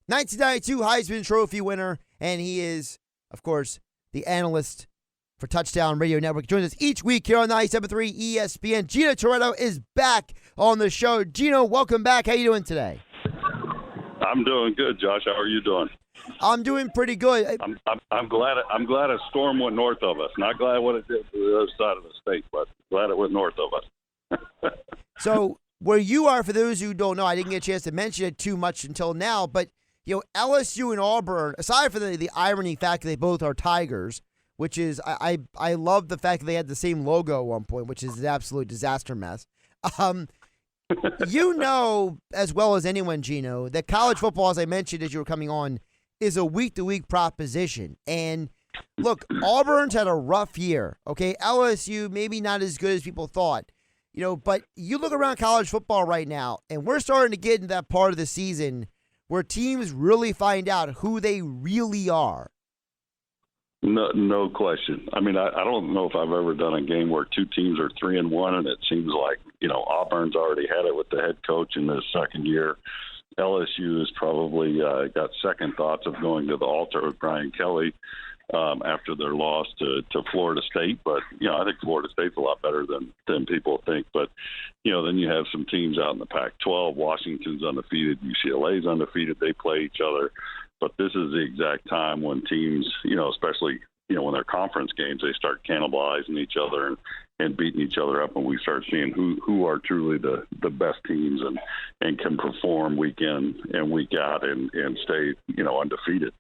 1992 Heisman Trophy winner, and he is, of course, the analyst for Touchdown Radio Network. Joins us each week here on 97.3 ESPN. Gino Torretta is back on the show. Gino, welcome back. How you doing today? I'm doing good, Josh. How are you doing? I'm doing pretty good. I'm glad a storm went north of us. Not glad what it did to the other side of the state, but glad it went north of us. So where you are, for those who don't know, I didn't get a chance to mention it too much until now, but LSU and Auburn, aside from the irony fact that they both are Tigers, which is I love the fact that they had the same logo at one point, which is an absolute disaster mess. You know as well as anyone, Gino, that college football, as I mentioned as you were coming on, is a week-to-week proposition. And look, Auburn's had a rough year, okay? LSU, maybe not as good as people thought, but you look around college football right now, and we're starting to get into that part of the season where teams really find out who they really are. No question. I mean, I don't know if I've ever done a game where two teams are 3-1, and it seems like, Auburn's already had it with the head coach in his second year. LSU has probably got second thoughts of going to the altar with Brian Kelly after their loss to Florida State. But, I think Florida State's a lot better than people think. But, then you have some teams out in the Pac-12. Washington's undefeated. UCLA's undefeated. They play each other. But this is the exact time when teams, especially, when they're conference games, they start cannibalizing each other and beating each other up, and we start seeing who are truly the best teams and can perform week in and week out and stay, undefeated.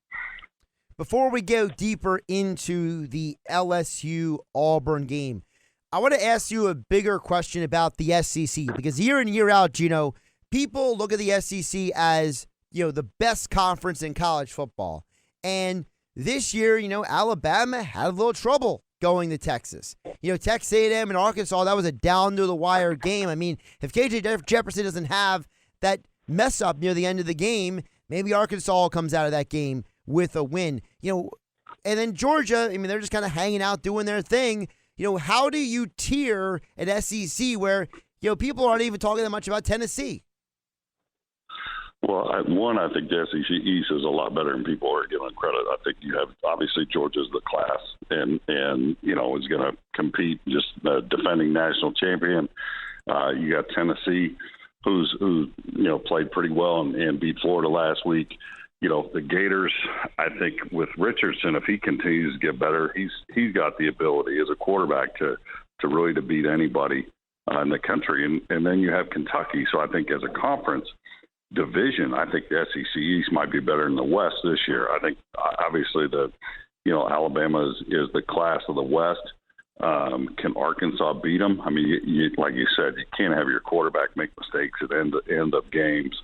Before we go deeper into the LSU-Auburn game, I want to ask you a bigger question about the SEC, because year in, year out, Gino, people look at the SEC as the best conference in college football. And this year, Alabama had a little trouble going to Texas. Texas A&M and Arkansas, that was a down-to-the-wire game. I mean, if KJ Jefferson doesn't have that mess-up near the end of the game, maybe Arkansas comes out of that game with a win. And then Georgia, I mean, they're just kind of hanging out doing their thing. How do you tier an SEC where, people aren't even talking that much about Tennessee? Well, I think the SEC East is a lot better than people are giving credit. I think you have, obviously, Georgia's the class and is going to compete, just defending national champion. You got Tennessee, who's played pretty well and beat Florida last week. The Gators, I think with Richardson, if he continues to get better, he's got the ability as a quarterback to really to beat anybody in the country. And then you have Kentucky. So I think as a conference division, I think the SEC East might be better than the West this year. I think obviously Alabama is the class of the West. Can Arkansas beat them? I mean, like you said, you can't have your quarterback make mistakes at end of games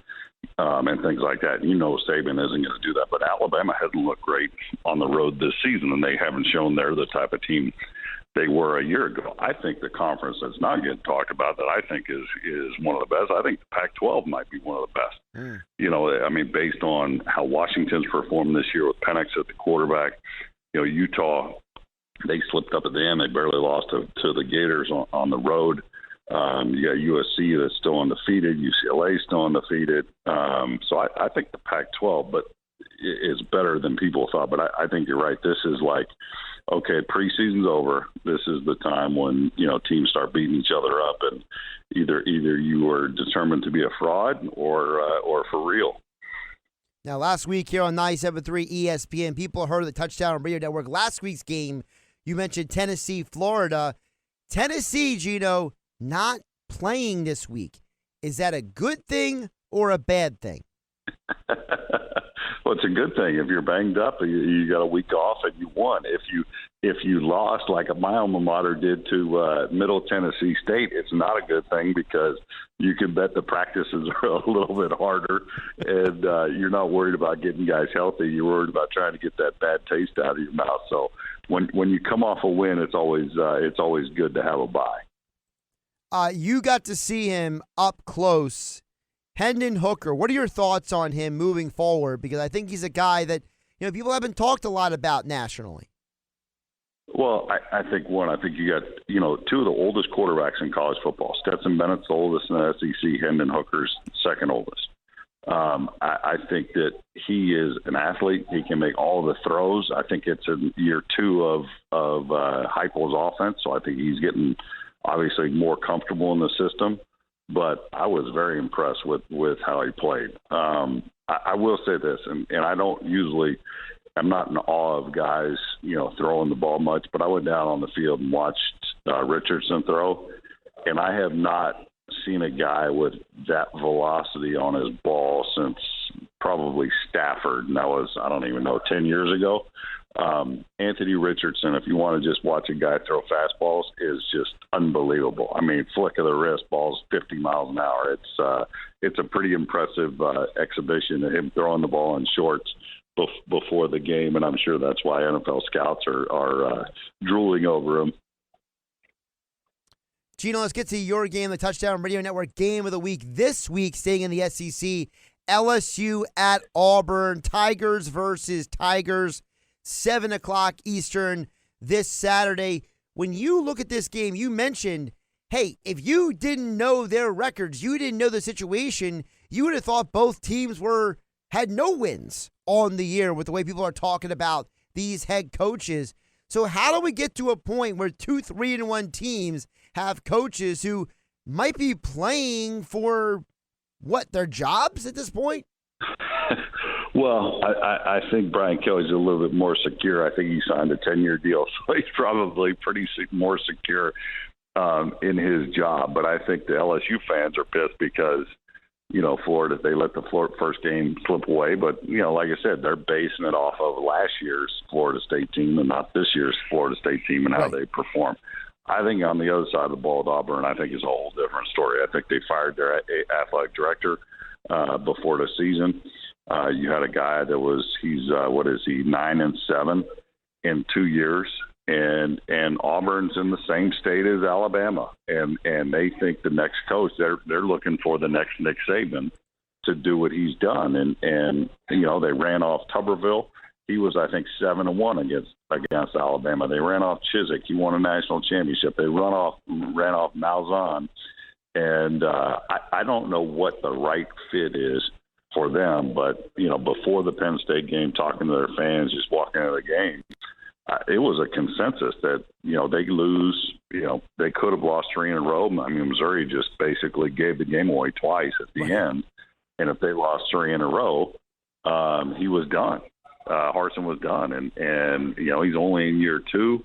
and things like that. Saban isn't going to do that. But Alabama hasn't looked great on the road this season, and they haven't shown they're the type of team they were a year ago. I think the conference that's not getting talked about that I think is one of the best. I think the Pac-12 might be one of the best. Based on how Washington's performed this year with Penix at the quarterback, Utah, they slipped up at the end. They barely lost to the Gators on the road. You got USC that's still undefeated. UCLA still undefeated. So I think the Pac-12, but is better than people thought. But I think you're right. This is like, okay, preseason's over. This is the time when, teams start beating each other up, and either you are determined to be a fraud or for real. Now, last week here on 97.3 ESPN, people heard of the Touchdown Radio Network. Last week's game, you mentioned Tennessee, Florida. Tennessee, Gino, not playing this week. Is that a good thing or a bad thing? Well, it's a good thing. If you're banged up, you got a week off and you won. If you lost like my alma mater did to Middle Tennessee State, it's not a good thing because you can bet the practices are a little bit harder, and you're not worried about getting guys healthy. You're worried about trying to get that bad taste out of your mouth. So when you come off a win, it's always good to have a bye. You got to see him up close. Hendon Hooker, what are your thoughts on him moving forward? Because I think he's a guy that people haven't talked a lot about nationally. Well, I think you got two of the oldest quarterbacks in college football. Stetson Bennett's the oldest in the SEC. Hendon Hooker's second oldest. I think that he is an athlete. He can make all the throws. I think it's in year 2 of Heupel's offense, so I think he's getting obviously more comfortable in the system. But I was very impressed with how he played. I will say this, and I don't usually – I'm not in awe of guys, throwing the ball much, but I went down on the field and watched Richardson throw, and I have not seen a guy with that velocity on his ball since probably Stafford, and that was, I don't even know, 10 years ago. Anthony Richardson, if you want to just watch a guy throw fastballs, is just unbelievable. I mean, flick of the wrist, balls 50 miles an hour. It's a pretty impressive exhibition of him throwing the ball in shorts before the game, and I'm sure that's why NFL scouts are drooling over him. Gino, let's get to your game, the Touchdown Radio Network Game of the Week. This week, staying in the SEC, LSU at Auburn, Tigers versus Tigers, 7 o'clock Eastern this Saturday. When you look at this game, you mentioned, hey, if you didn't know their records, you didn't know the situation, you would have thought both teams had no wins on the year with the way people are talking about these head coaches. So how do we get to a point where 2 3-1 teams have coaches who might be playing for their jobs at this point? Well, I think Brian Kelly's a little bit more secure. I think he signed a 10-year deal, so he's probably pretty more secure in his job. But I think the LSU fans are pissed because Florida, they let the first game slip away. But, like I said, they're basing it off of last year's Florida State team and not this year's Florida State team and how they perform. I think on the other side of the ball at Auburn, I think is a whole different story. I think they fired their athletic director before the season. You had a guy that he's 9-7 in 2 years. And Auburn's in the same state as Alabama, and they think the next coach they're looking for the next Nick Saban to do what he's done, and they ran off Tuberville. He was, I think, 7-1 against Alabama. They ran off Chiswick. He won a national championship. They ran off Malzahn, and I don't know what the right fit is for them, but before the Penn State game, talking to their fans, just walking out of the game. It was a consensus that, they lose, they could have lost 3 in a row. I mean, Missouri just basically gave the game away twice at the end. And if they lost 3 in a row, he was done. Harsin was done. And he's only in year 2.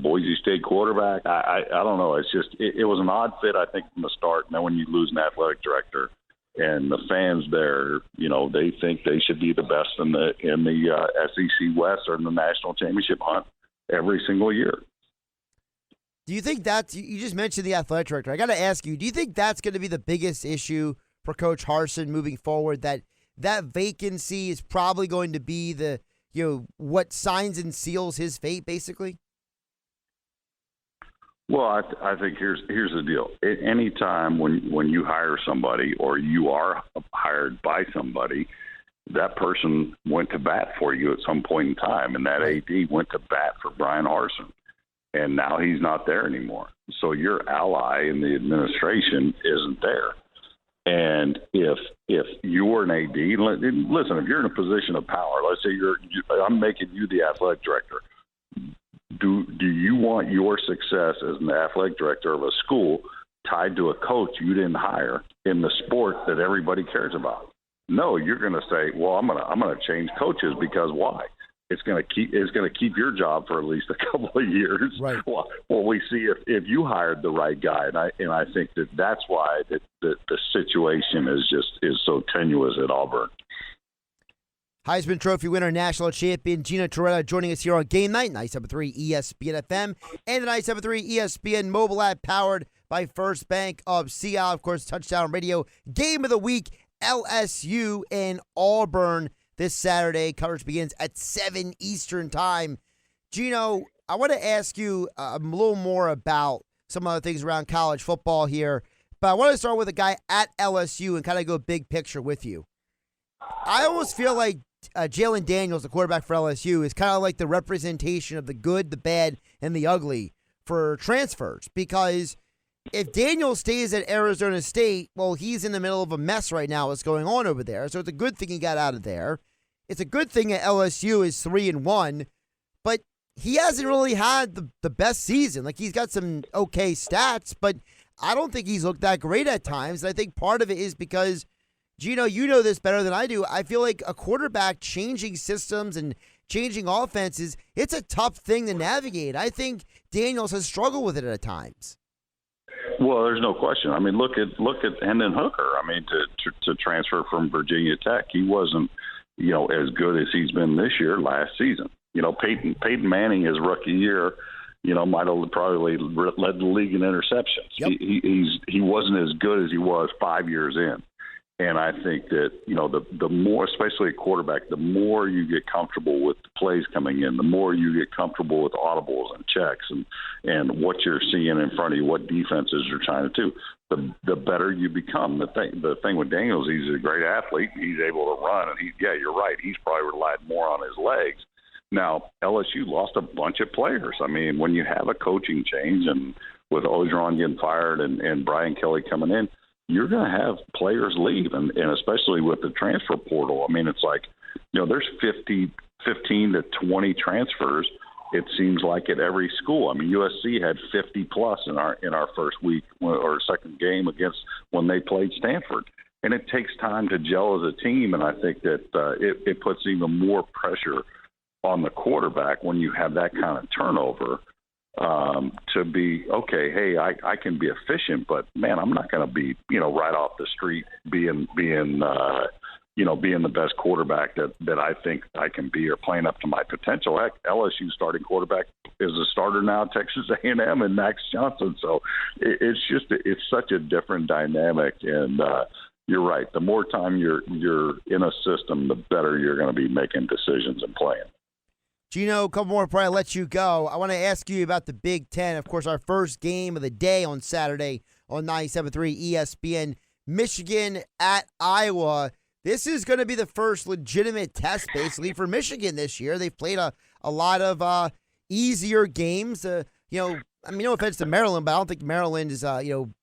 Boise State quarterback. I don't know. It's just, it was an odd fit, I think, from the start. And then when you lose an athletic director, and the fans there, they think they should be the best in the SEC West or in the national championship hunt every single year. Do you think you just mentioned the athletic director? I got to ask you, do you think that's going to be the biggest issue for Coach Harsin moving forward? That vacancy is probably going to be what signs and seals his fate, basically? Well, I think here's the deal. Any time when you hire somebody or you are hired by somebody, that person went to bat for you at some point in time, and that AD went to bat for Brian Harsin, and now he's not there anymore. So your ally in the administration isn't there. And if you're an AD, listen, if you're in a position of power, let's say I'm making you the athletic director. Do you want your success as an athletic director of a school tied to a coach you didn't hire in the sport that everybody cares about? No, you're going to say, well, I'm going to change coaches because why? It's going to keep your job for at least a couple of years. Right. Well, we see if you hired the right guy, and I think that's why the situation is so tenuous at Auburn. Heisman Trophy winner, national champion Gino Torretta joining us here on Game Night, 97.3 ESPN FM, and the 97.3 ESPN mobile app powered by First Bank of Seattle. Of course, Touchdown Radio Game of the Week, LSU and Auburn this Saturday. Coverage begins at 7 Eastern Time. Gino, I want to ask you a little more about some other things around college football here, but I want to start with a guy at LSU and kind of go big picture with you. I almost feel like Jalen Daniels, the quarterback for LSU, is kind of like the representation of the good, the bad, and the ugly for transfers, because if Daniel stays at Arizona State, well, he's in the middle of a mess right now. What's going on over there? So it's a good thing he got out of there. It's a good thing that LSU is 3-1, but he hasn't really had the best season. Like, he's got some okay stats, but I don't think he's looked that great at times. And I think part of it is because, Gino, you know this better than I do. I feel like a quarterback changing systems and changing offenses, it's a tough thing to navigate. I think Daniels has struggled with it at times. Well, there's no question. I mean, look at Hendon Hooker. I mean, to transfer from Virginia Tech, he wasn't, as good as he's been this year last season. Peyton Manning, his rookie year, might have probably led the league in interceptions. Yep. He wasn't as good as he was 5 years in. And I think that, the more, especially a quarterback, the more you get comfortable with the plays coming in, the more you get comfortable with audibles and checks and what you're seeing in front of you, what defenses are trying to do, the better you become. The thing with Daniels, he's a great athlete. He's able to run. And you're right. He's probably relied more on his legs. Now, LSU lost a bunch of players. I mean, when you have a coaching change and with Orgeron getting fired and Brian Kelly coming in, you're going to have players leave, and especially with the transfer portal. I mean, it's like, there's 15 to 20 transfers, it seems like, at every school. I mean, USC had 50-plus in our first week or second game against when they played Stanford. And it takes time to gel as a team, and I think that it puts even more pressure on the quarterback when you have that kind of turnover. To be, okay, hey, I can be efficient, but man, I'm not going to be, right off the street being the best quarterback that I think I can be or playing up to my potential. Heck, LSU starting quarterback is a starter now at Texas A&M and Max Johnson. So it's such a different dynamic. And you're right. The more time you're in a system, the better you're going to be making decisions and playing. Gino, a couple more before I let you go. I want to ask you about the Big Ten. Of course, our first game of the day on Saturday on 97.3 ESPN. Michigan at Iowa. This is going to be the first legitimate test, basically, for Michigan this year. They've played a lot of easier games. No offense to Maryland, but I don't think Maryland is,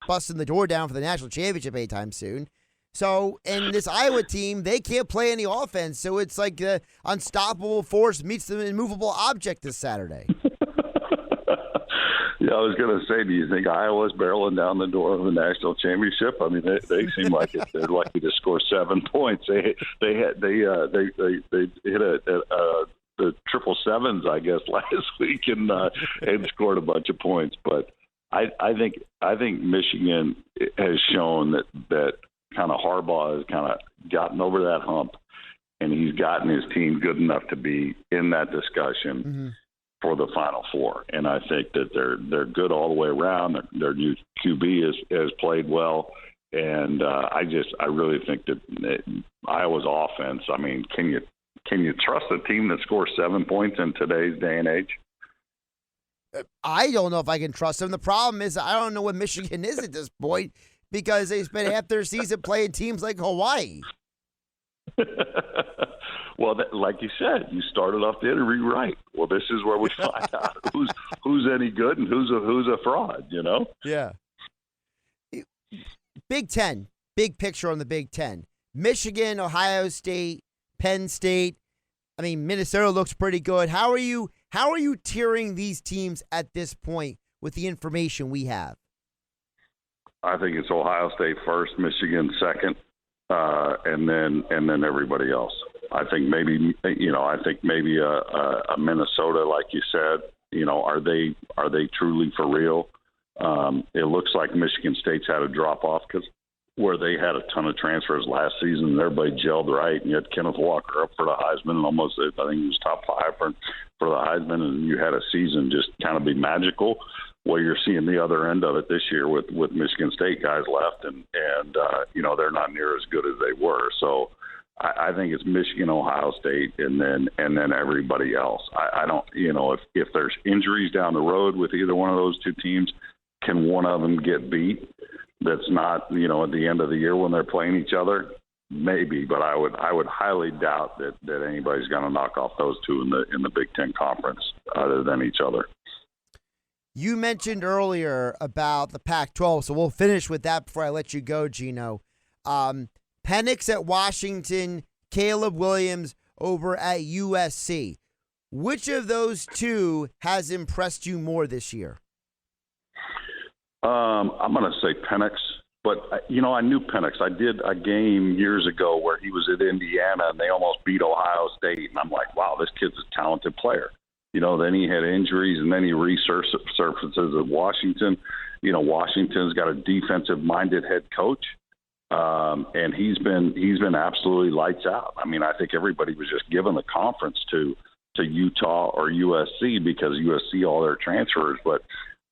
busting the door down for the national championship anytime soon. So, and this Iowa team, they can't play any offense. So it's like the unstoppable force meets the immovable object this Saturday. Yeah, I was going to say, do you think Iowa's barreling down the door of the national championship? I mean, they seem like they're lucky to score 7 points. They hit the triple sevens, I guess, last week and scored a bunch of points. But I think Michigan has shown that kind of Harbaugh has kind of gotten over that hump, and he's gotten his team good enough to be in that discussion for the Final Four. And I think that they're good all the way around. Their new QB has played well, and I really think that Iowa's offense. I mean, can you trust a team that scores 7 points in today's day and age? I don't know if I can trust them. The problem is I don't know what Michigan is at this point, because they spent half their season playing teams like Hawaii. Well, like you said, you started off the interview right. Well, this is where we find out who's any good and who's a fraud, Yeah. Big Ten, big picture on the Big Ten. Michigan, Ohio State, Penn State. I mean, Minnesota looks pretty good. How are you tiering these teams at this point with the information we have? I think it's Ohio State first, Michigan second, and then everybody else. I think maybe a Minnesota, like you said. Are they truly for real? It looks like Michigan State's had a drop off because where they had a ton of transfers last season, and everybody gelled right, and you had Kenneth Walker up for the Heisman, and almost I think he was top 5 for the Heisman, and you had a season just kind of be magical. Well, you're seeing the other end of it this year with Michigan State guys left, and they're not near as good as they were. So I think it's Michigan, Ohio State, and then everybody else. I don't, if there's injuries down the road with either one of those two teams, can one of them get beat? That's not, at the end of the year when they're playing each other. Maybe, but I would highly doubt that anybody's going to knock off those two in the Big Ten Conference other than each other. You mentioned earlier about the Pac-12, so we'll finish with that before I let you go, Gino. Penix at Washington, Caleb Williams over at USC. Which of those two has impressed you more this year? I'm going to say Penix, but I knew Penix. I did a game years ago where he was at Indiana and they almost beat Ohio State, and I'm like, wow, this kid's a talented player. Then he had injuries, and then he resurfaces at Washington. Washington's got a defensive-minded head coach, and he's been absolutely lights out. I mean, I think everybody was just giving the conference to Utah or USC because USC all their transfers, but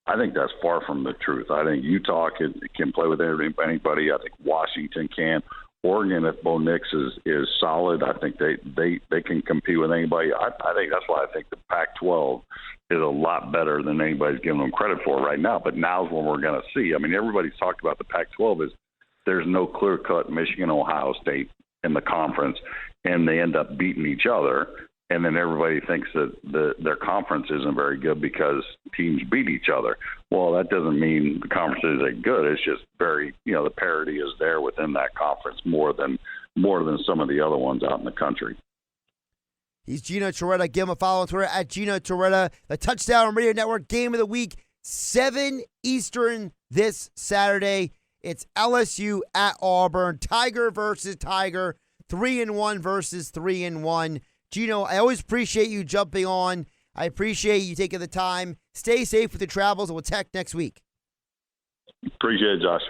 I think that's far from the truth. I think Utah can play with anybody. I think Washington can. Oregon, if Bo Nix is solid, I think they can compete with anybody. I think that's why I think the Pac-12 is a lot better than anybody's giving them credit for right now. But now's when we're going to see. I mean, everybody's talked about the Pac-12 is there's no clear-cut Michigan, Ohio State in the conference, and they end up beating each other. And then everybody thinks that their conference isn't very good because teams beat each other. Well, that doesn't mean the conference isn't good. It's just very, the parity is there within that conference more than some of the other ones out in the country. He's Gino Torretta. Give him a follow on Twitter at Gino Torretta. The Touchdown Radio Network Game of the Week, 7 Eastern this Saturday. It's LSU at Auburn. Tiger versus Tiger. 3-1 versus 3-1. Gino, I always appreciate you jumping on. I appreciate you taking the time. Stay safe with your travels, and we'll tech next week. Appreciate it, Josh.